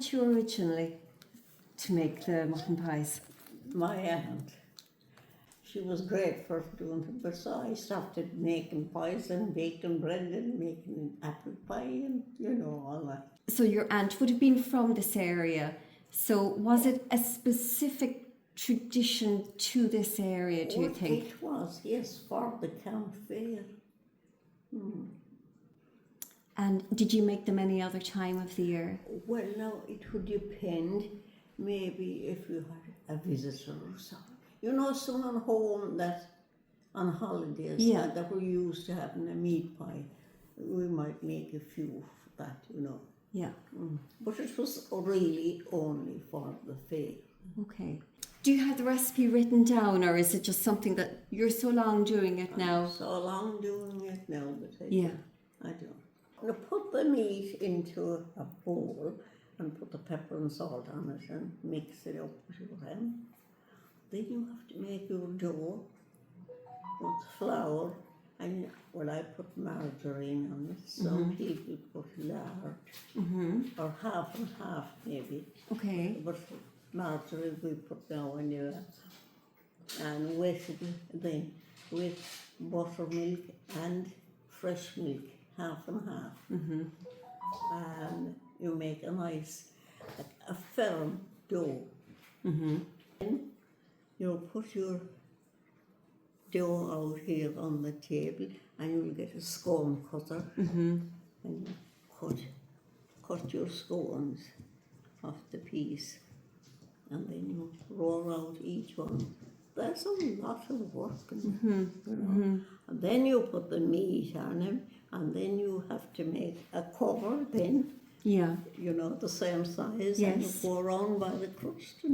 taught you originally to make the mutton pies? My aunt. She was great for doing it, but so I started making pies and baking bread and making apple pie and, all that. So your aunt would have been from this area. So was it a specific tradition to this area, do you think? It was, yes, for the camp fair. And did you make them any other time of the year? Well, now, it would depend. Maybe if you had a visitor or something. Someone home that on holidays that we're used to having a meat pie, we might make a few for that, Yeah. But it was really only for the fair. Okay. Do you have the recipe written down, or is it just something that you're so long doing it now? I'm so long doing it now, but I don't. You put the meat into a bowl and put the pepper and salt on it and mix it up with your hand. Then you have to make your dough with flour, and I put margarine on it. Some people put lard, or half and half maybe. Okay. But margarine we put now anyway. And then with buttermilk and fresh milk, half and half. And you make a nice, a firm dough. Then you put your dough out here on the table, and you'll get a scone cutter, and you cut your scones off the piece, and then you roll out each one. That's a lot of work, And then you put the meat on them, and then you have to make a cover then. Yeah. The same size, Yes. and you go around by the crust.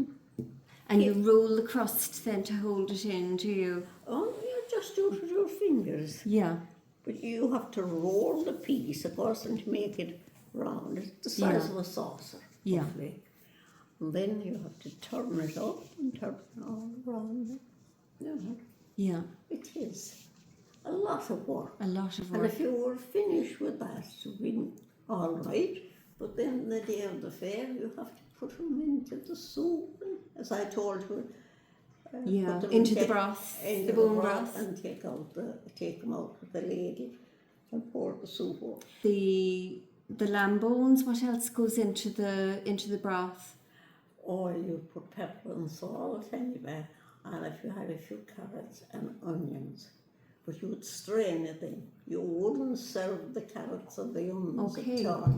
And you roll the crust then to hold it in, do you? Oh, you just do it with your fingers. Yeah. But you have to roll the piece, of course, and to make it round. It's the size of a saucer. Yeah. Roughly. And then you have to turn it up and turn it all around. Yeah. It is a lot of work. A lot of And work. if you were finished with that, it would be all right. But then the day of the fair, you have to put them into the soup. And, as I told you, put them into the broth, into the bone broth. and take them out with the ladle and pour the soup over. The lamb bones. What else goes into the broth? Or you put pepper and salt anyway, and if you had a few carrots and onions. But you would strain it in. You wouldn't serve the carrots and the onions at all,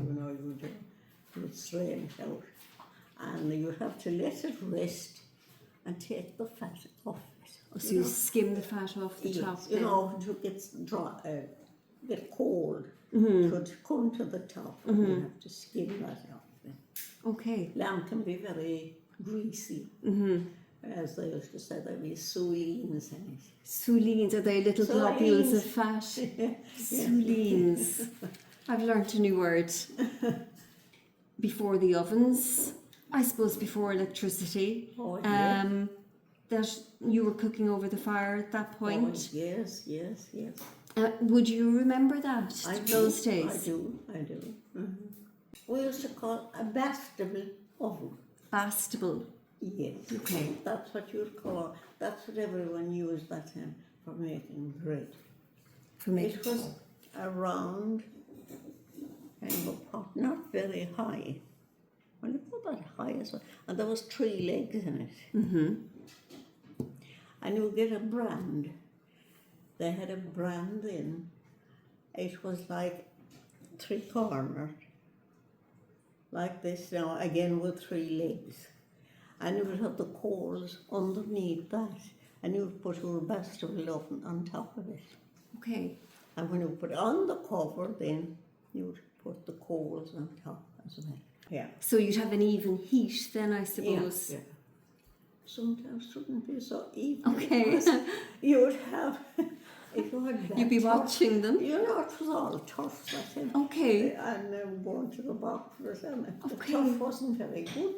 you would strain it out. And you have to let it rest and take the fat off it. Oh, so you skim the fat off the top then? It gets dry, get cold. It would come to the top, and you have to skim that off. Okay. Lamb can be very greasy. As they used to say, there'd be soulines in it. Soulines, are they little globules of fat? Soulines. I've learnt a new word. Before the ovens, I suppose before electricity, that you were cooking over the fire at that point. Oh, yes. Would you remember that, those days? I do. We used to call a bastible oven. Bastible. Yes. Okay. That's what you would call. That's what everyone used that time for making bread. It was a round kind of a pot, not very high. Well, it was that high as well. And there was 3 legs in it. And you get a brand. They had a brand in. It was like 3-cornered, like this now, again with 3 legs. And you would have the coals underneath that, and you would put your bastible oven on top of it. Okay. And when you put on the cover, then you would put the coals on top as well. Yeah. So you'd have an even heat then, I suppose. Yeah. Sometimes it wouldn't be so even. Okay. You would have, if you had that You'd be turf, watching them. it was all turf that time. Okay. And going to the box for it, and if the Okay. turf wasn't very good,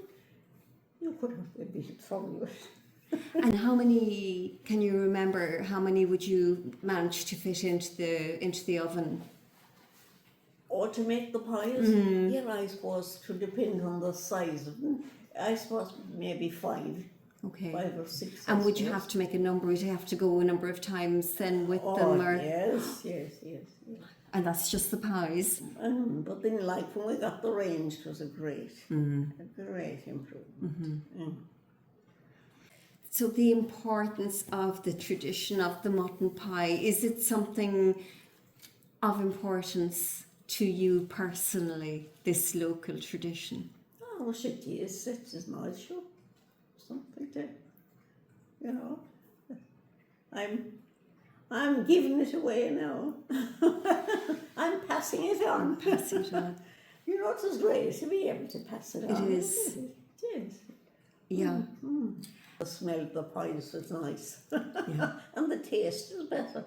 you could have a bit of trouble with it. And can you remember how many would you manage to fit into the oven? Or to make the pies? Yeah, I suppose to depend on the size of them. I suppose maybe 5 Okay. or 6. And would you have to make a number? Would you have to go a number of times then with Oh, them? Or, yes. and that's just the pies. But then, like, when we got the range, it was a great improvement. So the importance of the tradition of the mutton pie, is it something of importance to you personally, this local tradition? Oh, it is. It is nice, sure. Something to, you know. I'm giving it away now. I'm passing it on. Passing it on. You know, it is great to be able to pass it on. It is. It is. Yeah. The smell of the pies was nice. Yeah. And the taste is better.